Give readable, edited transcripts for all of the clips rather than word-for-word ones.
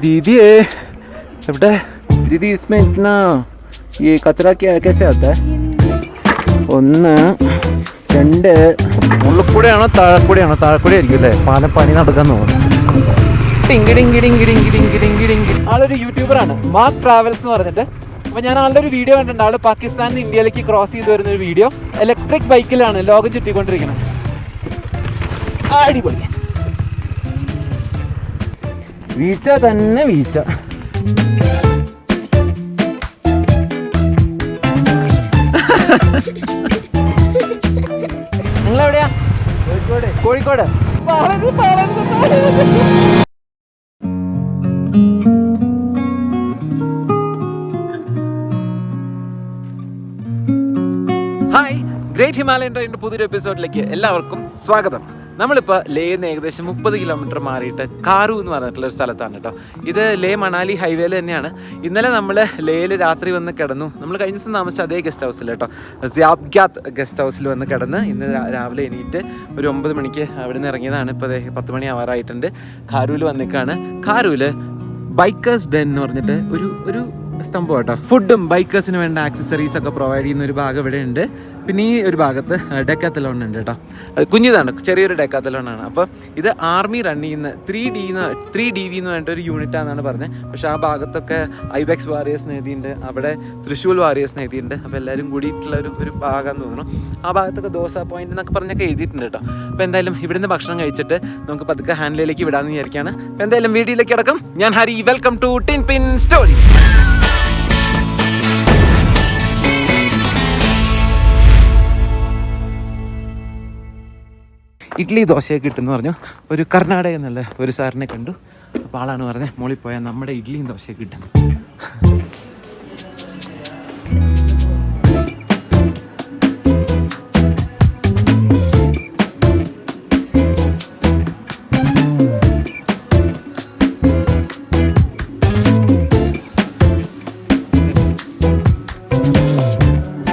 दीदी बेटा दीदी इसमें इतना ये कचरा क्या कैसे आता है? ഒന്ന് രണ്ട് മുകളിൽക്കൂടെയാണോ താഴെക്കൂടെയാണോ? താഴെക്കൂടെ ആയിരിക്കും അല്ലേ? പണി നടക്കാൻ തോന്നുന്നു. ആളൊരു യൂട്യൂബറാണ്, മാർക്ക് ട്രാവൽസ് എന്ന് പറഞ്ഞിട്ട്. അപ്പോൾ ഞാൻ ആളുടെ ഒരു വീഡിയോ കണ്ടിട്ടുണ്ട്. ആൾ പാകിസ്ഥാനിൽ നിന്ന് ഇന്ത്യയിലേക്ക് ക്രോസ് ചെയ്ത് വരുന്ന ഒരു വീഡിയോ. ഇലക്ട്രിക് ബൈക്കിലാണ് ലോകം ചുറ്റിക്കൊണ്ടിരിക്കുന്നത്. അടിപൊളി വീഴ്ച തന്നെ വീഴ്ച. നിങ്ങളെവിടെയാ? കോഴിക്കോട്. ഹായ്, ഗ്രേറ്റ് ഹിമാലയൻ ട്രെയിനിൻ്റെ പുതിയൊരു എപ്പിസോഡിലേക്ക് എല്ലാവർക്കും സ്വാഗതം. നമ്മളിപ്പോൾ ലേയിൽ നിന്ന് ഏകദേശം 30 കിലോമീറ്റർ മാറിയിട്ട് കാറു എന്ന് പറഞ്ഞിട്ടുള്ള ഒരു സ്ഥലത്താണ് കേട്ടോ. ഇത് ലേ മണാലി ഹൈവേയിൽ തന്നെയാണ്. ഇന്നലെ നമ്മൾ ലേയിൽ രാത്രി വന്ന് കിടന്നു. നമ്മൾ കഴിഞ്ഞ ദിവസം താമസിച്ച അതേ ഗസ്റ്റ് ഹൗസിൽ കേട്ടോ, സിയാബ്ഗ്യാത്ത് ഗസ്റ്റ് ഹൗസിൽ വന്ന് കിടന്ന് ഇന്ന് രാവിലെ എണീറ്റ് ഒരു 9 മണിക്ക് അവിടെ നിന്ന് ഇറങ്ങിയതാണ്. ഇപ്പോൾ 10 മണി ആവാറായിട്ടുണ്ട്. കാരൂൽ വന്നിക്കാണ്. കാരൂൽ ബൈക്കേഴ്സ് ഡെൻ എന്ന് പറഞ്ഞിട്ട് ഒരു സംഭവം കേട്ടോ. ഫുഡും ബൈക്കേഴ്സിന് വേണ്ട ആക്സസറീസ് ഒക്കെ പ്രൊവൈഡ് ചെയ്യുന്ന ഒരു ഭാഗം ഇവിടെ ഉണ്ട്. പിന്നെ ഈ ഒരു ഭാഗത്ത് ഡെക്കാത്തലോൺ ഉണ്ട് കേട്ടോ. അത് കുഞ്ഞിതാണ്, ചെറിയൊരു ഡെക്കാത്തലോണാണ്. അപ്പോൾ ഇത് ആർമി റൺ ചെയ്യുന്ന 3DV എന്ന് പറഞ്ഞിട്ട് ഒരു യൂണിറ്റ് ആണെന്നാണ് പറഞ്ഞത്. പക്ഷേ ആ ഭാഗത്തൊക്കെ ഐബെക്സ് വാരിയേഴ്സ് എഴുതിയിട്ടുണ്ട്, അവിടെ തൃശ്ശൂൽ വാരിയേഴ്സ് എഴുതിയിട്ടുണ്ട്. അപ്പോൾ എല്ലാവരും കൂടിയിട്ടുള്ള ഒരു ഭാഗം തോന്നുന്നു. ആ ഭാഗത്തൊക്കെ ദോസ പോയിന്റ് എന്നൊക്കെ പറഞ്ഞൊക്കെ എഴുതിയിട്ടുണ്ട് കേട്ടോ. അപ്പോൾ എന്തായാലും ഇവിടുന്ന് ഭക്ഷണം കഴിച്ചിട്ട് നമുക്ക് പതുക്കെ ഹാൻഡിലേക്ക് വിടാമെന്ന് വിചാരിക്കുകയാണ്. അപ്പോൾ എന്തായാലും വീഡിയോയിലേക്ക് കിടക്കും. ഞാൻ Hari, welcome to tin pin story. Idli ദോശയൊക്കെ കിട്ടുമെന്ന് പറഞ്ഞു. ഒരു കർണാടക എന്നുള്ള ഒരു സാറിനെ കണ്ടു. അപ്പോൾ ആളാണ് പറഞ്ഞത് മോളിൽ പോയാൽ നമ്മുടെ ഇഡ്ഡലിയും ദോശയൊക്കെ കിട്ടുന്നു.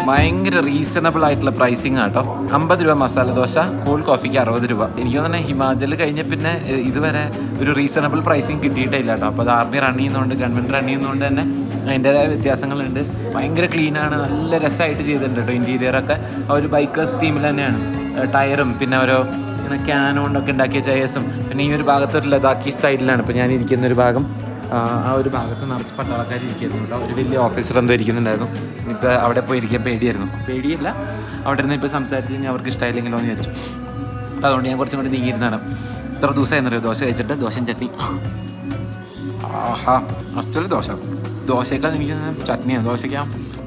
ഭയങ്കര റീസണബിൾ ആയിട്ടുള്ള പ്രൈസിങ് ആട്ടോ. 50 രൂപ മസാല ദോശ, കോൾഡ് കോഫിക്ക് 60 രൂപ. എനിക്ക് തന്നെ ഹിമാചൽ കഴിഞ്ഞ പിന്നെ ഇതുവരെ ഒരു റീസണബിൾ പ്രൈസിങ് കിട്ടിയിട്ടില്ല കേട്ടോ. അപ്പോൾ അത് ആർമി റൺ ചെയ്യുന്നതുകൊണ്ട്, ഗവൺമെൻറ് റൺ ചെയ്യുന്നതുകൊണ്ട് തന്നെ അതിൻ്റേതായ വ്യത്യാസങ്ങളുണ്ട്. ഭയങ്കര ക്ലീനാണ്, നല്ല രസമായിട്ട് ചെയ്തിട്ടുണ്ട് കേട്ടോ. ഇൻറ്റീരിയറൊക്കെ ആ ഒരു ബൈക്കേഴ്സ് തീമിൽ തന്നെയാണ്. ടയറും പിന്നെ ഓരോ ഇങ്ങനെ ക്യാൻ കൊണ്ടൊക്കെ ഉണ്ടാക്കിയ ചെയേഴ്സും. പിന്നെ ഈ ഒരു ഭാഗത്തൊരു ലഡാക്കി സ്റ്റൈലിലാണ് ഇപ്പോൾ ഞാൻ ഇരിക്കുന്നൊരു ഭാഗം. ആ ഒരു ഭാഗത്ത് നിറച്ച് പട്ടാളക്കാർ ഇരിക്കുന്നു കേട്ടോ. ഒരു വലിയ ഓഫീസർ എന്തോ ഇരിക്കുന്നുണ്ടായിരുന്നു. ഇപ്പോൾ അവിടെ പോയി ഇരിക്കാൻ പേടിയല്ല. അവിടെ നിന്ന് ഇപ്പോൾ സംസാരിച്ച് കഴിഞ്ഞാൽ അവർക്ക് ഇഷ്ടമായില്ലെങ്കിലോ എന്ന് വിചാരിച്ചു. അപ്പോൾ അതുകൊണ്ട് ഞാൻ കുറച്ചും കൂടി നീങ്ങിയിരുന്നാണ്. ഇത്ര ദിവസം എന്നറിയോ ദോശ കഴിച്ചിട്ട്. ദോശയും ചട്നി, ആഹാ അസ്റ്റൊരു ദോശയേക്കാൾ എനിക്ക് ചട്നിയാണ്. ദോശയ്ക്ക്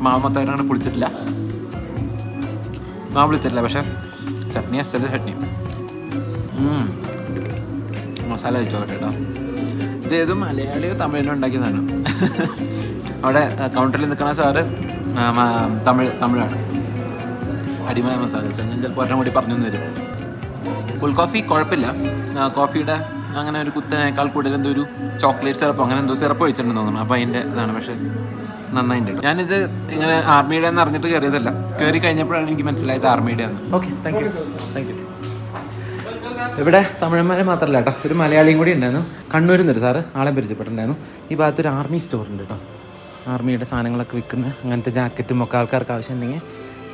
മാവ് മൊത്തമായിട്ട് അങ്ങനെ പുളിച്ചിട്ടില്ല, പക്ഷേ ചട്നി അസ്റ്റൊരു ചട്നി. മസാല കഴിച്ചോട്ടെ കേട്ടോ. ഇതേത് മലയാളിയോ തമിഴിനോ ഉണ്ടാക്കിയതാണ്. അവിടെ കൗണ്ടറിൽ നിൽക്കുന്ന സാറ് തമിഴാണ്. അടിമല മസാല. ഞാൻ ചിലപ്പോൾ ഒരെണ്ണം കൂടി പറഞ്ഞു തരും. ഫുൾ കോഫി കുഴപ്പമില്ല. കോഫിയുടെ അങ്ങനെ ഒരു കുത്തനേക്കാൾ കൂടുതൽ എന്തോ ഒരു ചോക്ലേറ്റ് സിറപ്പോ അങ്ങനെ എന്തോ സിറപ്പ് വെച്ചിട്ടുണ്ടെന്ന് തോന്നുന്നു. അപ്പോൾ അതിൻ്റെ ഇതാണ്. പക്ഷേ നന്നായിട്ടുണ്ട്. ഞാനിത് ഇങ്ങനെ ആർമിയുടെ എന്ന് അറിഞ്ഞിട്ട് കയറിയതല്ല. കയറി കഴിഞ്ഞപ്പോഴാണ് എനിക്ക് മനസ്സിലായത് ആർമിയുടെ ആണ്. Okay, thank you. ഇവിടെ തമിഴന്മാരെ മാത്രമല്ല കേട്ടോ, ഒരു മലയാളിയും കൂടി ഉണ്ടായിരുന്നു. കണ്ണൂരിൽ നിന്നൊരു സാറ് ആളെ പരിചയപ്പെട്ടിട്ടുണ്ടായിരുന്നു. ഈ ഭാഗത്തൊരു ആർമി സ്റ്റോർ ഉണ്ട് കേട്ടോ. ആർമിയുടെ സാധനങ്ങളൊക്കെ വിൽക്കുന്ന അങ്ങനത്തെ ജാക്കറ്റും ഒക്കെ ആൾക്കാർക്ക് ആവശ്യമുണ്ടെങ്കിൽ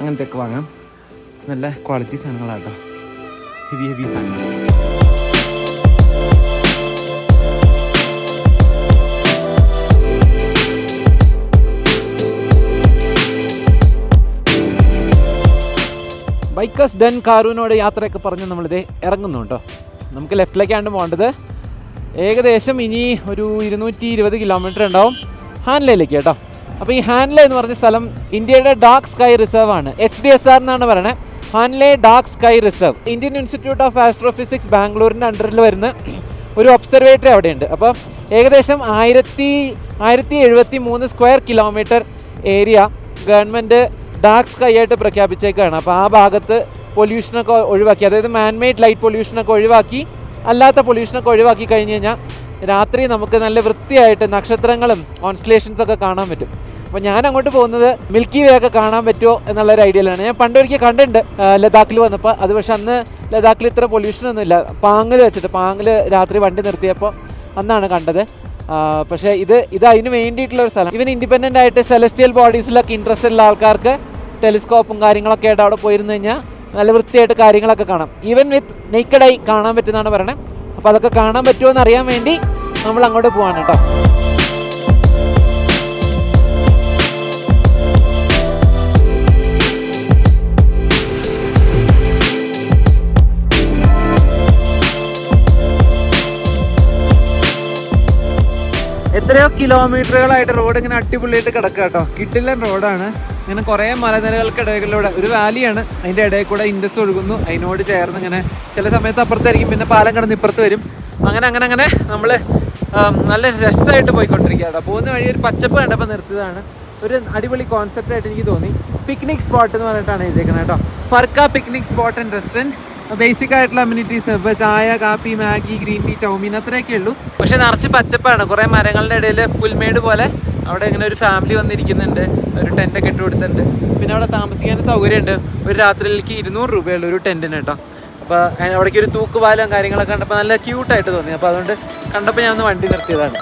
അങ്ങനത്തെയൊക്കെ വാങ്ങാം. നല്ല ക്വാളിറ്റി സാധനങ്ങളാണ് കേട്ടോ, ഹെവി സാധനങ്ങൾ. ബൈക്കേഴ്സ് ഡെൻ കാരൂനോട് യാത്രയൊക്കെ പറഞ്ഞ് നമ്മളിത് ഇറങ്ങുന്നു കേട്ടോ. നമുക്ക് ലെഫ്റ്റിലേക്കാണ് പോകേണ്ടത്. ഏകദേശം ഇനി ഒരു 220 കിലോമീറ്റർ ഉണ്ടാവും ഹാൻലേയിലേക്ക് കേട്ടോ. അപ്പോൾ ഈ ഹാൻലേ എന്ന് പറഞ്ഞ സ്ഥലം ഇന്ത്യയുടെ ഡാർക്ക് സ്കൈ റിസർവ് ആണ്. HDSR എന്നാണ് പറയുന്നത്. Hanle dark sky reserve Indian institute of astrophysics ബാംഗ്ലൂരിൻ്റെ അണ്ടറിൽ വരുന്ന ഒരു ഒബ്സർവേറ്ററി അവിടെയുണ്ട്. അപ്പോൾ ഏകദേശം 1073 square kilometre area government dark sky ആയിട്ട് പ്രഖ്യാപിച്ചേക്കാണ്. അപ്പോൾ ആ ഭാഗത്ത് പൊല്യൂഷനൊക്കെ ഒഴിവാക്കി, അതായത് മാൻമെയ്ഡ് ലൈറ്റ് പൊല്യൂഷനൊക്കെ ഒഴിവാക്കി, അല്ലാത്ത പൊല്യൂഷനൊക്കെ ഒഴിവാക്കി കഴിഞ്ഞ് കഴിഞ്ഞാൽ രാത്രി നമുക്ക് നല്ല വൃത്തിയായിട്ട് നക്ഷത്രങ്ങളും കോൺസ്റ്റലേഷൻസൊക്കെ കാണാൻ പറ്റും. അപ്പോൾ ഞാൻ അങ്ങോട്ട് പോകുന്നത് മിൽക്കി വേ ഒക്കെ കാണാൻ പറ്റുമോ എന്നുള്ളൊരു ഐഡിയയിലാണ്. ഞാൻ പണ്ടൊരിക്കൽ കണ്ടിട്ടുണ്ട് ലഡാക്കിൽ വന്നപ്പോൾ. അത് പക്ഷെ അന്ന് ലഡാക്കിൽ ഇത്ര പൊല്യൂഷനൊന്നുമില്ല. പാങ്ങിൽ രാത്രി വണ്ടി നിർത്തിയപ്പോൾ അന്നാണ് കണ്ടത്. പക്ഷേ ഇത് അതിന് വേണ്ടിയിട്ടുള്ള ഒരു സ്ഥലം. ഇവൻ ഇൻഡിപെൻഡൻ്റ് ആയിട്ട് സെലസ്റ്റിയൽ ബോഡീസിലൊക്കെ ഇൻട്രസ്റ്റ് ഉള്ള ആൾക്കാർക്ക് ടെലിസ്കോപ്പും കാര്യങ്ങളൊക്കെ ആയിട്ട് അവിടെ പോയിരുന്നു കഴിഞ്ഞാൽ നല്ല വൃത്തിയായിട്ട് കാര്യങ്ങളൊക്കെ കാണാം. ഈവൻ വിത്ത് നെയ്ക്കഡ് ഐ കാണാൻ പറ്റുന്നതാണ് പറയണത്. അപ്പോൾ അതൊക്കെ കാണാൻ പറ്റുമോ എന്ന് അറിയാൻ വേണ്ടി നമ്മൾ അങ്ങോട്ട് പോവാണ് കേട്ടോ. എത്രയോ കിലോമീറ്ററുകളായിട്ട് റോഡ് ഇങ്ങനെ അടിപൊളിയായിട്ട് കിടക്കുക കേട്ടോ. കിടിലൻ റോഡാണ്. ഇങ്ങനെ കുറേ മലനിരകൾക്കിടയിലൂടെ ഒരു വാലിയാണ്, അതിൻ്റെ ഇടയിൽ കൂടെ ഇൻഡസ് ഒഴുകുന്നു. അതിനോട് ചേർന്ന് ഇങ്ങനെ ചില സമയത്ത് അപ്പുറത്തായിരിക്കും, പിന്നെ പാലം കടന്ന് ഇപ്പുറത്ത് വരും. അങ്ങനെ നമ്മൾ നല്ല രസമായിട്ട് പോയിക്കൊണ്ടിരിക്കുക കേട്ടോ. പോകുന്ന വഴി ഒരു പച്ചപ്പ് കണ്ടപ്പോൾ നിർത്തിയതാണ്. ഒരു അടിപൊളി കോൺസെപ്റ്റായിട്ട് എനിക്ക് തോന്നി. പിക്നിക് സ്പോട്ട് എന്ന് പറഞ്ഞിട്ടാണ് എഴുതിയേക്കുന്നത് കേട്ടോ. ഫർക്ക picnic spot and restaurant. Basic ആയിട്ടുള്ള അമ്യൂണിറ്റീസ്, ഇപ്പോൾ ചായ, കാപ്പി, മാഗി, ഗ്രീൻ ടീ, ചൗമീൻ അത്രയൊക്കെ ഉള്ളൂ. പക്ഷെ നിറച്ച് പച്ചപ്പാണ്. കുറേ മരങ്ങളുടെ ഇടയിൽ പുൽമേട് പോലെ അവിടെ ഇങ്ങനെ ഒരു ഫാമിലി വന്നിരിക്കുന്നുണ്ട്. ഒരു ടെൻ്റൊക്കെ ഇട്ട് കൊടുത്തിട്ടുണ്ട്. പിന്നെ അവിടെ താമസിക്കാൻ സൗകര്യമുണ്ട്. ഒരു രാത്രിയിലേക്ക് 200 രൂപയുള്ളൂ ഒരു ടെൻറ്റിന് കേട്ടോ. അപ്പോൾ അവിടേക്ക് ഒരു തൂക്കുപാലം കാര്യങ്ങളൊക്കെ കണ്ടപ്പോൾ നല്ല ക്യൂട്ടായിട്ട് തോന്നി. അപ്പോൾ അതുകൊണ്ട് കണ്ടപ്പോൾ ഞാൻ ഒന്ന് വണ്ടി നിർത്തിയതാണ്.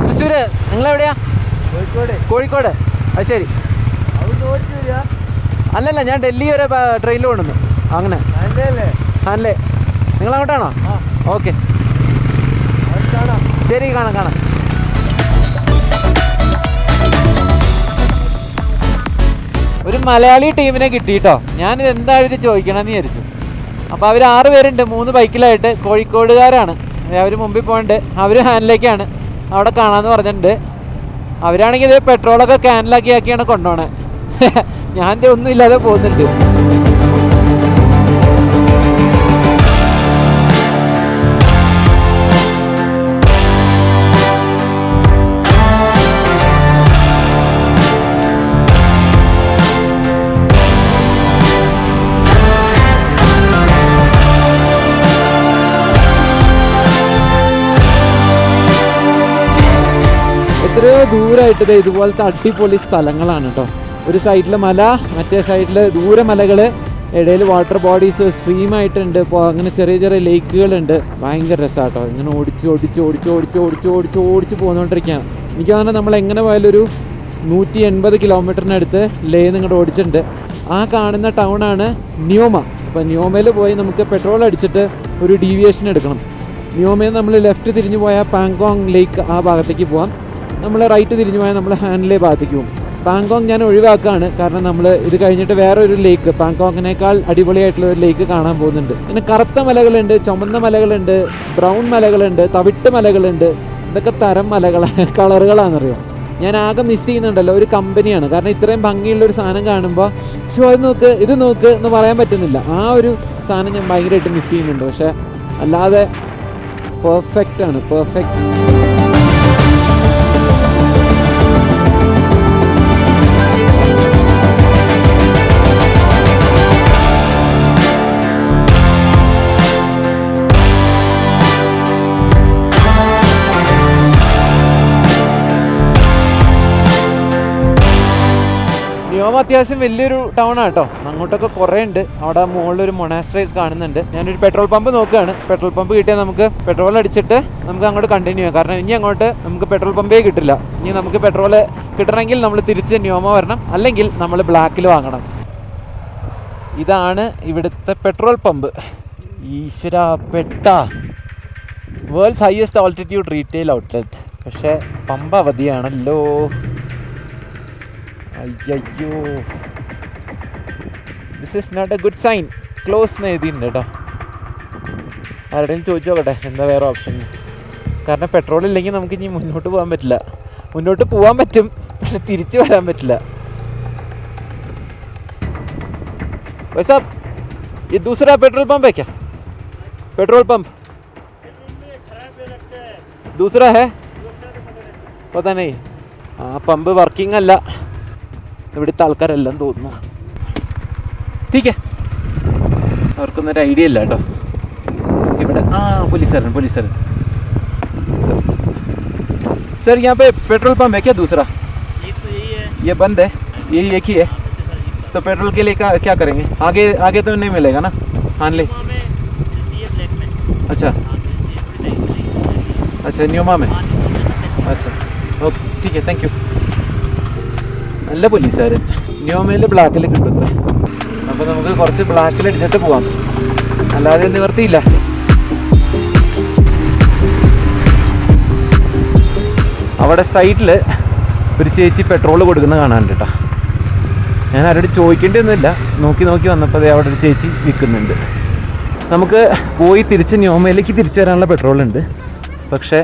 തൃശ്ശൂര്. നിങ്ങളെവിടെയാ? കോഴിക്കോട്. അത് ശരി. അല്ലല്ല, ഞാൻ ഡൽഹി വരെ ട്രെയിനിൽ കൊണ്ടുവന്നു. അങ്ങനെ അല്ലേ? നിങ്ങളങ്ങോട്ടാണോ? ഓക്കെ, ശരി, കാണാം. ഒരു മലയാളി ടീമിനെ കിട്ടിയിട്ടോ. ഞാനിത് എന്തായാലും ചോദിക്കണമെന്ന് വിചാരിച്ചു. അപ്പോൾ അവർ 6 പേരുണ്ട്, 3 ബൈക്കിലായിട്ട്. കോഴിക്കോടുകാരാണ്. അവർ മുമ്പിൽ പോകണ്ട്. അവർ ഹാൻഡിലേക്കാണ്. അവിടെ കാണാമെന്ന് പറഞ്ഞിട്ടുണ്ട്. അവരാണെങ്കിൽ ഇത് പെട്രോളൊക്കെ ക്യാനിലാക്കിയാണ് കൊണ്ടുപോകണേ. ഞാൻ ഒന്നും ഇല്ലാതെ പോകുന്നുണ്ട്. എത്രയോ ദൂരമായിട്ട് ഇതുപോലത്തെ അടിപൊളി സ്ഥലങ്ങളാണ് കേട്ടോ. ഒരു സൈഡിൽ മല, മറ്റേ സൈഡിൽ ദൂരെ മലകൾ, ഇടയിൽ വാട്ടർ ബോഡീസ് സ്ട്രീമായിട്ടുണ്ട്. ഇപ്പോൾ അങ്ങനെ ചെറിയ ലേക്കുകളുണ്ട്. ഭയങ്കര രസമാണ് കേട്ടോ. ഇങ്ങനെ ഓടിച്ച് പോകുന്നോണ്ടിരിക്കുകയാണ്. എനിക്ക് തോന്നുന്നത് നമ്മൾ എങ്ങനെ പോയാലും ഒരു 180 കിലോമീറ്ററിനടുത്ത് ലേയിൽ നിന്ന് ഇങ്ങോട്ട് ഓടിച്ചിട്ടുണ്ട്. ആ കാണുന്ന ടൗണാണ് ന്യോമ. അപ്പോൾ ന്യോമയിൽ പോയി നമുക്ക് പെട്രോൾ അടിച്ചിട്ട് ഒരു ഡീവിയേഷൻ എടുക്കണം. ന്യോമയിൽ നമ്മൾ ലെഫ്റ്റ് തിരിഞ്ഞു പോയാൽ പാങ്കോങ് ലേക്ക് ആ ഭാഗത്തേക്ക് പോകാം. നമ്മൾ റൈറ്റ് തിരിഞ്ഞു പോയാൽ നമ്മൾ ഹാൻഡ്ലേ ഭാഗത്തേക്ക് പോകും. പാങ്കോങ് ഞാൻ ഒഴിവാക്കുകയാണ്, കാരണം നമ്മൾ ഇത് കഴിഞ്ഞിട്ട് വേറെ ഒരു ലേക്ക്, പാങ്കോങ്ങിനേക്കാൾ അടിപൊളിയായിട്ടുള്ള ഒരു ലേക്ക് കാണാൻ പോകുന്നുണ്ട്. പിന്നെ കറുത്ത മലകളുണ്ട്, ചുമന്ന മലകളുണ്ട്, ബ്രൗൺ മലകളുണ്ട്, തവിട്ട് മലകളുണ്ട്. ഇതൊക്കെ തരം കളറുകളാണെന്നറിയാം. ഞാൻ ആകെ മിസ് ചെയ്യുന്നുണ്ടല്ലോ ഒരു കമ്പനിയാണ്. കാരണം ഇത്രയും ഭംഗിയുള്ള ഒരു സാധനം കാണുമ്പോൾ ഇത് നോക്ക് എന്ന് പറയാൻ പറ്റുന്നില്ല. ആ ഒരു സാധനം ഞാൻ ഭയങ്കരമായിട്ട് മിസ് ചെയ്യുന്നുണ്ട്. പക്ഷെ അല്ലാതെ പെർഫെക്റ്റ് ആണ്. ന്യോമ അത്യാവശ്യം വലിയൊരു ടൗൺ ആട്ടോ. അങ്ങോട്ടൊക്കെ കുറേ ഉണ്ട്. അവിടെ മുകളിലൊരു മൊണാസ്ട്രി കാണുന്നുണ്ട്. ഞാനൊരു പെട്രോൾ പമ്പ് നോക്കുകയാണ്. പെട്രോൾ പമ്പ് കിട്ടിയാൽ നമുക്ക് പെട്രോൾ അടിച്ചിട്ട് നമുക്ക് അങ്ങോട്ട് കണ്ടിന്യൂ ചെയ്യാം. കാരണം ഇനി അങ്ങോട്ട് നമുക്ക് പെട്രോൾ പമ്പേ കിട്ടില്ല. ഇനി നമുക്ക് പെട്രോൾ കിട്ടണമെങ്കിൽ നമ്മൾ തിരിച്ച് ന്യോമ വരണം, അല്ലെങ്കിൽ നമ്മൾ ബ്ലാക്കിൽ വാങ്ങണം. ഇതാണ് ഇവിടുത്തെ പെട്രോൾ പമ്പ്. ഈശ്വര world's highest altitude retail outlet. പക്ഷേ പമ്പ് അവധിയാണല്ലോ. അയ്യോ, this is not a good sign. Close എന്ന് എഴുതിയിട്ടുണ്ട് കേട്ടോ. ആരുടെയും ചോദിച്ചു നോക്കട്ടെ എന്താ വേറെ ഓപ്ഷൻ. കാരണം പെട്രോൾ ഇല്ലെങ്കിൽ നമുക്ക് ഇനി മുന്നോട്ട് പോകാൻ പറ്റില്ല. മുന്നോട്ട് പോകാൻ പറ്റും, പക്ഷെ തിരിച്ചു വരാൻ പറ്റില്ല. भाई साहब, ये दूसरा पेट्रोल पंप है क्या? पेट्रोल पंप दूसरा है, पता नहीं. ആ പമ്പ് വർക്കിംഗ് അല്ല, ഇവിടുത്തെ ആൾക്കാരെല്ലാം തോന്നുന്നു. ടീക്കേ, അവർക്കൊന്നൊരു ഐഡിയ ഇല്ല കേട്ടോ. ഇവിടെ പോലീസുകാരൻ सर यहाँ पे पेट्रोल पंप है क्या दूसरा? एक तो यही है, ये बंद है, यही एक ही है. तो पेट्रोल के लिए क्या करेंगे? आगे तो नहीं मिलेगा ना हानले? न्यूमा में मिलती है ब्लैक में. अच्छा अच्छा, ന്യൂമാ में. अच्छा ഓക്കെ, ठीक है, താങ്ക് യു. നല്ല പോലീസുകാരൻ. ന്യൂമയിൽ ബ്ലാക്കിൽ കിട്ടും അത്ര. അപ്പോൾ നമുക്ക് കുറച്ച് ബ്ലാക്കിൽ അടിച്ചിട്ട് പോവാം, അല്ലാതെ നിവർത്തിയില്ല. അവിടെ സൈഡിൽ ഒരു ചേച്ചി പെട്രോൾ കൊടുക്കുന്ന കാണാനുണ്ട് കേട്ടോ. ഞാൻ ആരോട് ചോദിക്കേണ്ടിയൊന്നുമില്ല, നോക്കി വന്നപ്പോൾ അതേ അവിടെ ഒരു ചേച്ചി വിൽക്കുന്നുണ്ട്. നമുക്ക് പോയി തിരിച്ച് ന്യൂമയിലേക്ക് തിരിച്ചു വരാനുള്ള പെട്രോൾ ഉണ്ട്. പക്ഷേ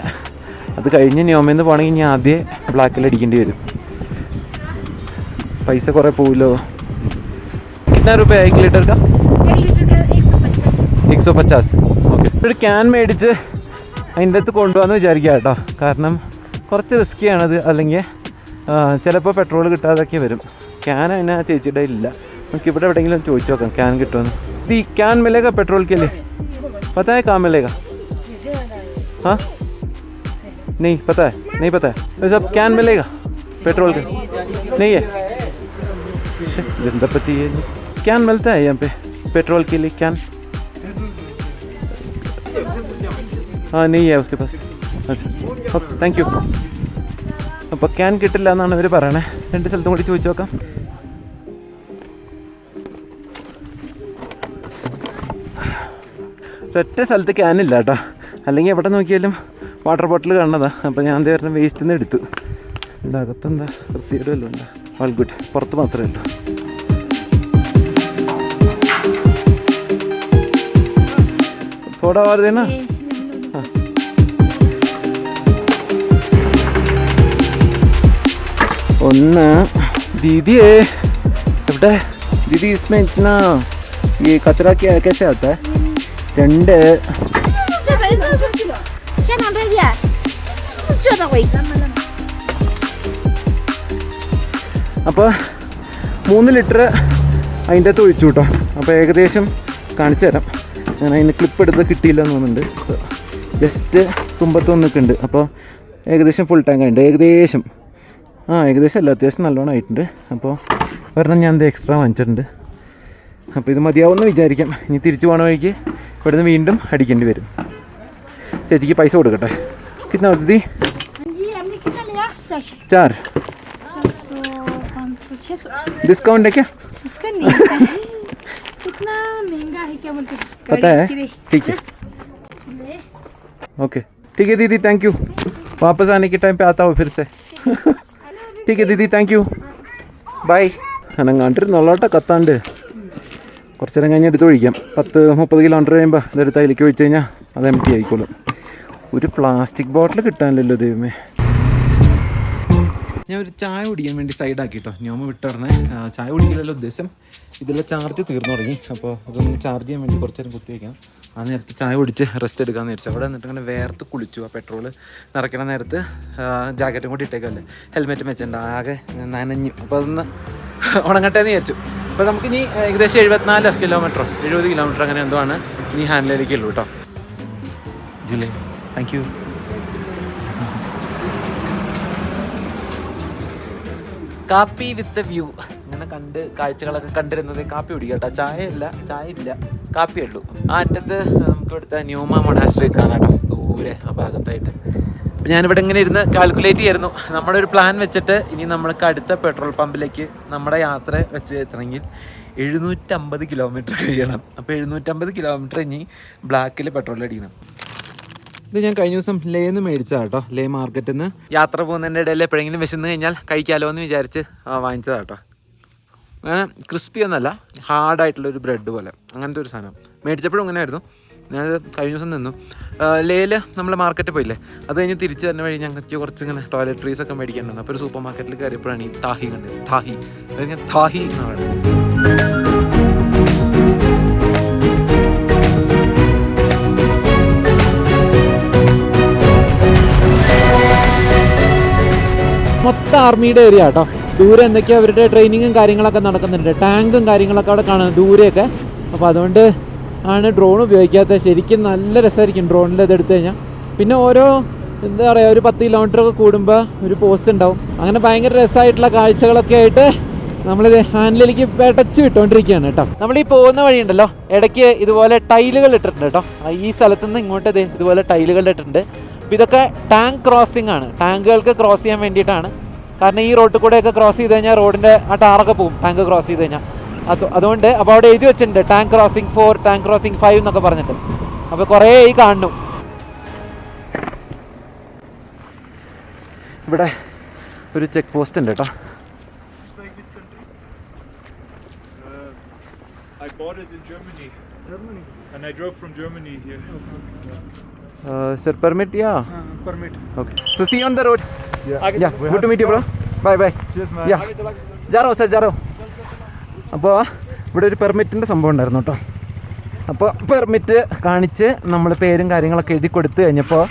അത് കഴിഞ്ഞ് ന്യൂമയിൽ നിന്ന് പോകണമെങ്കിൽ ഇനി ആദ്യം ബ്ലാക്കിൽ അടിക്കേണ്ടി വരും. പൈസ കുറേ പോവില്ലോ. कितना रुपये 1 लीटर का? 1 लीटर का 150. 150. ഓക്കെ. ഒരു ക്യാൻ മേടിച്ച് അതിൻ്റെ അടുത്ത് കൊണ്ടുപോകാമെന്ന് വിചാരിക്കുക കേട്ടോ. കാരണം കുറച്ച് റിസ്ക്കിയാണത്. അല്ലെങ്കിൽ ചിലപ്പോൾ പെട്രോൾ കിട്ടാതൊക്കെ വരും. ക്യാൻ അതിന് ചേച്ചിയുടെ ഇല്ല. നമുക്ക് ഇവിടെ എവിടെയെങ്കിലും ചോദിച്ചു നോക്കാം ക്യാൻ കിട്ടുമെന്ന്. ഈ ക്യാൻ മിലേगा पेट्रोल के लिए? पता है कहाँ मिलेगा? हाँ नहीं पता है, नहीं पता है. तो सब कैन मिलेगा पेट्रोल का? नहीं है. जिंदा पची है. कैन मिलता है यहाँ पे पेट्रोल के लिए? कैन हाँ नहीं है उसके पास. अच्छा ഓക്കെ, താങ്ക് യു. അപ്പോൾ ക്യാൻ കിട്ടില്ല എന്നാണ് ഇവർ പറയണേ. 2 സ്ഥലത്തും കൂടി ചോദിച്ചു നോക്കാം. ഒറ്റ സ്ഥലത്ത് ക്യാനില്ല കേട്ടോ. അല്ലെങ്കിൽ എവിടെ നോക്കിയാലും വാട്ടർ ബോട്ടിൽ കാണുന്നതാണ്. അപ്പോൾ ഞാൻ എന്താ പറഞ്ഞാൽ വേസ്റ്റിൽ നിന്ന് എടുത്തു. എൻ്റെ അകത്തെന്താ വൃത്തിയിടല്ലോ ഉണ്ടോ? All good. പുറത്ത് മാത്രമേ ഉള്ളൂ. थोड़ा और देना. हाँ ഒന്ന് दीदी है एवटा दीदी इसमें इतना ये कचरा क्या कैसे आता है? 2 क्या नाम है दिया? चलो कोई അപ്പോൾ 3 ലിറ്റർ അതിൻ്റെ അകത്ത് ഒഴിച്ചു കേട്ടോ. അപ്പോൾ ഏകദേശം കാണിച്ചു തരാം. ഞാൻ അതിന് ക്ലിപ്പ് എടുത്ത് കിട്ടിയില്ല എന്ന് തോന്നുന്നുണ്ട്. ജസ്റ്റ് തുമ്പത്തൊന്ന് നിൽക്കുന്നുണ്ട്. അപ്പോൾ ഏകദേശം ഫുൾ ടാങ്ക് ആയിട്ടുണ്ട്. ഏകദേശം അല്ല, അത്യാവശ്യം നല്ലോണം ആയിട്ടുണ്ട്. അപ്പോൾ ഒരെണ്ണം ഞാൻ ഇത് എക്സ്ട്രാ വാങ്ങിച്ചിട്ടുണ്ട്. അപ്പോൾ ഇത് മതിയാവുമെന്ന് വിചാരിക്കാം. ഇനി തിരിച്ചു പോകണ വഴിക്ക് ഇവിടുന്ന് വീണ്ടും അടിക്കേണ്ടി വരും. ചേച്ചിക്ക് പൈസ കൊടുക്കട്ടെ. കിतना दीदी? जी हमने कितना लिया? 4. 400 500 600. डिस्काउंट है क्या? इसका नहीं है. कितना महंगा है क्या बोलते? पता है, ठीक है. ओके ठीक है दीदी, थैंक यू. वापस आने के टाइम पे आता हूँ फिर से. ठीक है दीदी, താങ്ക് യു. ബൈ. അനങ്ങാണ്ടിരുന്നോളാട്ടോ കത്താണ്ട്. കുറച്ച് നേരം കഴിഞ്ഞ് എടുത്ത് ഒഴിക്കാം. 10-30 കിലോമീറ്റർ കഴിയുമ്പോൾ ഇതെടുത്ത് അതിലേക്ക് ഒഴിച്ച് കഴിഞ്ഞാൽ അത് എം ടി ആയിക്കോളും. ഒരു പ്ലാസ്റ്റിക് ബോട്ടിൽ കിട്ടാനില്ലല്ലോ ദൈവമേ. ഞാൻ ഒരു ചായ കുടിക്കാൻ വേണ്ടി സൈഡാക്കി കേട്ടോ. ന്യൂമ വിട്ടുടനെ ചായ കുടിക്കില്ലല്ലോ ഉദ്ദേശം. ഇതിലെ ചാർജ് തീർന്നു തുടങ്ങി. അപ്പോൾ അതൊന്ന് ചാർജ് ചെയ്യാൻ വേണ്ടി കുറച്ച് നേരം കുത്തി വയ്ക്കാം. ആ നേരത്ത് ചായ കുടിച്ച് റെസ്റ്റ് എടുക്കാമെന്ന് വിചാരിച്ചു. അവിടെ നിന്നിട്ട് അങ്ങനെ വേർത്ത് കുളിച്ചു. ആ പെട്രോൾ നിറയ്ക്കണ നേരത്ത് ജാക്കറ്റും കൂടി ഇട്ടേക്കല്ലേ, ഹെൽമെറ്റും വെച്ചിട്ടുണ്ട്. ആകെ നനഞ്ഞു. അപ്പോൾ അതൊന്ന് ഉണങ്ങട്ടെ എന്ന് വിചാരിച്ചു. അപ്പോൾ നമുക്കിനി ഏകദേശം 74 കിലോമീറ്ററോ 70 കിലോമീറ്റർ അങ്ങനെ എന്തോ ആണ് ഇനി ഹാൻഡിലേക്ക് ഉള്ളൂ കേട്ടോ. ജില്ലേ താങ്ക് യു. കാപ്പി വിത്ത് വ്യൂ ഇങ്ങനെ കണ്ട് കാഴ്ചകളൊക്കെ കണ്ടിരുന്നത്. കാപ്പി കുടിക്കുക കേട്ടോ. ചായ ഇല്ല, കാപ്പിയേ ഉള്ളൂ. ആ അറ്റത്ത് നമുക്ക് ഇവിടുത്തെ ന്യൂമ മൊണാസ്ട്രി കാണാം കേട്ടോ, ദൂരെ ആ ഭാഗത്തായിട്ട്. അപ്പോൾ ഞാനിവിടെ ഇങ്ങനെ ഇരുന്ന് കാൽക്കുലേറ്റ് ചെയ്യായിരുന്നു. നമ്മുടെ ഒരു പ്ലാൻ വെച്ചിട്ട് ഇനി നമ്മൾക്ക് അടുത്ത പെട്രോൾ പമ്പിലേക്ക് നമ്മുടെ യാത്ര വെച്ച് എത്തണമെങ്കിൽ 750 കിലോമീറ്റർ കഴിയണം. അപ്പോൾ 750 കിലോമീറ്റർ ഇനി ബ്ലാക്കിൽ പെട്രോൾ അടിക്കണം. ഇത് ഞാൻ കഴിഞ്ഞ ദിവസം ലേന്ന് മേടിച്ചതാണ് കേട്ടോ. ലേ മാർക്കറ്റിൽ നിന്ന് യാത്ര പോകുന്നതിൻ്റെ ഇടയിൽ എപ്പോഴെങ്കിലും വിശന്ന് കഴിഞ്ഞാൽ കഴിക്കാമല്ലോ എന്ന് വിചാരിച്ച് വാങ്ങിച്ചതാണ് കേട്ടോ. അങ്ങനെ ക്രിസ്പി ഒന്നല്ല, ഹാർഡായിട്ടുള്ളൊരു ബ്രെഡ് പോലെ അങ്ങനത്തെ ഒരു സാധനം. മേടിച്ചപ്പോഴും അങ്ങനെ ആയിരുന്നു. ഞാനത് കഴിഞ്ഞ ദിവസം നിന്നു. ലേയിൽ നമ്മൾ മാർക്കറ്റിൽ പോയില്ലേ, അത് കഴിഞ്ഞ് തിരിച്ച് തന്നെ വഴി ഞങ്ങൾക്ക് കുറച്ച് ഇങ്ങനെ ടോയ്ലറ്ററീസ് ഒക്കെ മേടിക്കാനുണ്ട്. അപ്പോൾ ഒരു സൂപ്പർ മാർക്കറ്റിൽ കയറിയപ്പോഴാണ് ഈ താഹി കണ്ടത്. താഹി എന്ന് പറയുന്നത്. മൊത്തം ആർമിയുടെ ഏരിയ കേട്ടോ. ദൂരെ എന്തൊക്കെയോ അവരുടെ ട്രെയിനിങ്ങും കാര്യങ്ങളൊക്കെ നടക്കുന്നുണ്ട്. ടാങ്കും കാര്യങ്ങളൊക്കെ അവിടെ കാണുന്നു ദൂരെയൊക്കെ. അപ്പോൾ അതുകൊണ്ട് ആണ് ഡ്രോൺ ഉപയോഗിക്കാത്തത്. ശരിക്കും നല്ല രസമായിരിക്കും ഡ്രോണിൽ ഇതെടുത്തു കഴിഞ്ഞാൽ. പിന്നെ ഓരോ എന്താ പറയുക, ഒരു 10 കിലോമീറ്റർ ഒക്കെ കൂടുമ്പോൾ ഒരു പോസ്റ്റ് ഉണ്ടാവും. അങ്ങനെ ഭയങ്കര രസമായിട്ടുള്ള കാഴ്ചകളൊക്കെ ആയിട്ട് നമ്മളിത് ഹാൻഡിലേക്ക് പെടച്ച് വിട്ടുകൊണ്ടിരിക്കുകയാണ് കേട്ടോ. നമ്മൾ ഈ പോകുന്ന വഴിയുണ്ടല്ലോ, ഇടയ്ക്ക് ഇതുപോലെ ടൈലുകൾ ഇട്ടിട്ടുണ്ട് കേട്ടോ. ഈ സ്ഥലത്തു നിന്ന് ഇങ്ങോട്ട് ഇതുപോലെ ടൈലുകൾ ഇട്ടിട്ടുണ്ട്. അപ്പോൾ ഇതൊക്കെ ടാങ്ക് ക്രോസിംഗ് ആണ്, ടാങ്കുകൾക്ക് ക്രോസ് ചെയ്യാൻ വേണ്ടിയിട്ടാണ്. കാരണം ഈ റോഡിൽ കൂടെയൊക്കെ ക്രോസ് ചെയ്ത് കഴിഞ്ഞാൽ റോഡിൻ്റെ ആ ടാറൊക്കെ പോകും ടാങ്ക് ക്രോസ് ചെയ്ത് കഴിഞ്ഞാൽ. അതുകൊണ്ട് അപ്പോൾ അവിടെ എഴുതി വെച്ചിട്ടുണ്ട് ടാങ്ക് ക്രോസിംഗ് 4, ടാങ്ക് ക്രോസിംഗ് 5 എന്നൊക്കെ പറഞ്ഞിട്ട്. അപ്പോൾ കുറേ ഈ കാണുന്നു. ഇവിടെ ഒരു ചെക്ക് പോസ്റ്റ് ഉണ്ട് കേട്ടോ. I bought it in Germany. And I drove from Germany here. Sir, permit? Yeah. Permit. Okay. So see you on the road. Yeah. Yeah. Good to meet you, bro. Bye bye. Cheers, man. Yeah. ജാറോ sir, ജാറോ. അപ്പോൾ ഇവിടെ ഒരു പെർമിറ്റിൻ്റെ സംഭവം ഉണ്ടായിരുന്നു കേട്ടോ. അപ്പോൾ permit കാണിച്ച് നമ്മൾ പേരും കാര്യങ്ങളൊക്കെ എഴുതി കൊടുത്തു കഴിഞ്ഞപ്പോൾ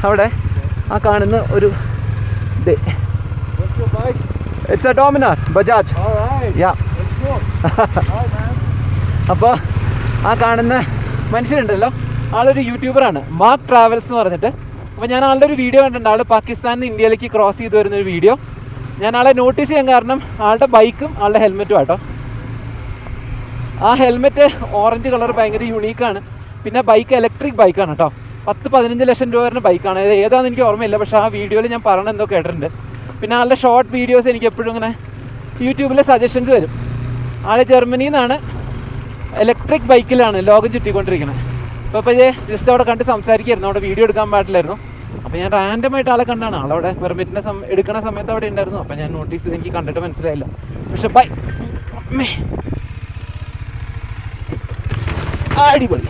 അവിടെ ആ കാണുന്ന ഒരു ഇത്, ഇറ്റ്സ് എ ഡോമിനാർ ബജാജ്. യാ. അപ്പോൾ ആ കാണുന്ന മനുഷ്യനുണ്ടല്ലോ, ആളൊരു യൂട്യൂബറാണ്, മാർക്ക് ട്രാവൽസ് എന്ന് പറഞ്ഞിട്ട്. അപ്പോൾ ഞാൻ ആളുടെ ഒരു വീഡിയോ കണ്ടിട്ടുണ്ട്. ആൾ പാകിസ്ഥാനിൽ നിന്ന് ഇന്ത്യയിലേക്ക് ക്രോസ് ചെയ്ത് വരുന്നൊരു വീഡിയോ. ഞാൻ ആളെ നോട്ടീസ് ചെയ്യാൻ കാരണം ആളുടെ ബൈക്കും ആളുടെ ഹെൽമെറ്റും ആട്ടോ. ആ ഹെൽമെറ്റ് ഓറഞ്ച് കളർ ഭയങ്കര യുണീക്കാണ്. പിന്നെ ബൈക്ക് ഇലക്ട്രിക് ബൈക്കാണ് കേട്ടോ. 10-15 ലക്ഷം രൂപ വരുന്ന ബൈക്കാണ്. ഏതാണെന്ന് എനിക്ക് ഓർമ്മയില്ല, പക്ഷേ ആ വീഡിയോയിൽ ഞാൻ പറയണ എന്തോ കേട്ടിട്ടുണ്ട്. പിന്നെ ആളുടെ ഷോർട്ട് വീഡിയോസ് എനിക്ക് എപ്പോഴും ഇങ്ങനെ യൂട്യൂബിൽ സജഷൻസ് വരും. ആൾ ജർമ്മനിയിൽ നിന്നാണ്, ഇലക്ട്രിക് ബൈക്കിലാണ് ലോകം ചുറ്റിക്കൊണ്ടിരിക്കുന്നത്. അപ്പോൾ ജസ്റ്റ് അവിടെ കണ്ട് സംസാരിക്കുമായിരുന്നു, അവിടെ വീഡിയോ എടുക്കാൻ പാടില്ലായിരുന്നു. അപ്പോൾ ഞാൻ റാൻഡമായിട്ട് ആളെ കണ്ടാണ്. ആളവിടെ പെർമിറ്റിൻ്റെ എടുക്കുന്ന സമയത്ത് അവിടെ ഉണ്ടായിരുന്നു. അപ്പോൾ ഞാൻ നോട്ടീസ് എനിക്ക് കണ്ടിട്ട് മനസ്സിലായില്ല. പക്ഷെ ബൈ അടിപൊളി.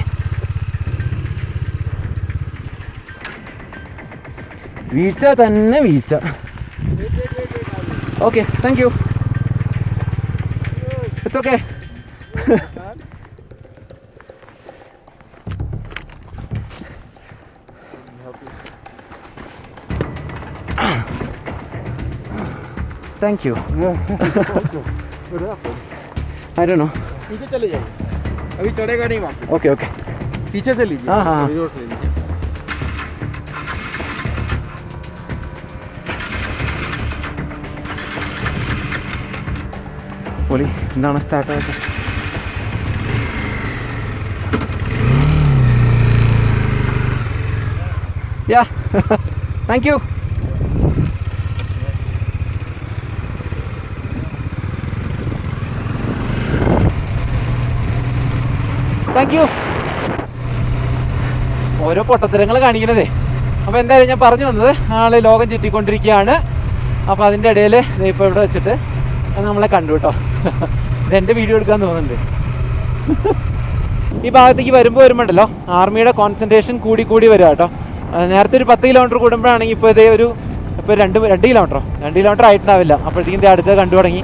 വീഴ്ച തന്നെ വീഴ്ച. Okay, thank you. It's okay. Thank you. I don't know. पीछे चले जाइए, अभी चढ़ेगा नहीं वहाँ. Okay, okay. पीछे से लीजिए. हाँ. जोर से लीजिए. പൊളി. എന്താണ് start? Yeah, thank you. Thank you. ഓരോ പൊട്ടത്തരങ്ങൾ കാണിക്കണതേ. അപ്പോൾ എന്തായാലും ഞാൻ പറഞ്ഞു വന്നത്, ആൾ ലോകം ചുറ്റിക്കൊണ്ടിരിക്കുകയാണ്. അപ്പോൾ അതിൻ്റെ ഇടയിൽ ഇപ്പോൾ ഇവിടെ വെച്ചിട്ട് നമ്മളെ കണ്ടു കേട്ടോ. ഇതെൻ്റെ വീഡിയോ എടുക്കാൻ തോന്നുന്നുണ്ട്. ഈ ഭാഗത്തേക്ക് വരുമ്പോണ്ടല്ലോ ആർമിയുടെ കോൺസെൻട്രേഷൻ കൂടി വരിക കേട്ടോ. നേരത്തെ ഒരു 10 കിലോമീറ്റർ കൂടുമ്പോഴാണെങ്കിൽ ഇപ്പോൾ ഇതേ ഇപ്പോൾ 2 കിലോമീറ്റർ ആയിട്ടുണ്ടാവില്ല. അപ്പോഴത്തേക്കും അടുത്ത് കണ്ടു തുടങ്ങി.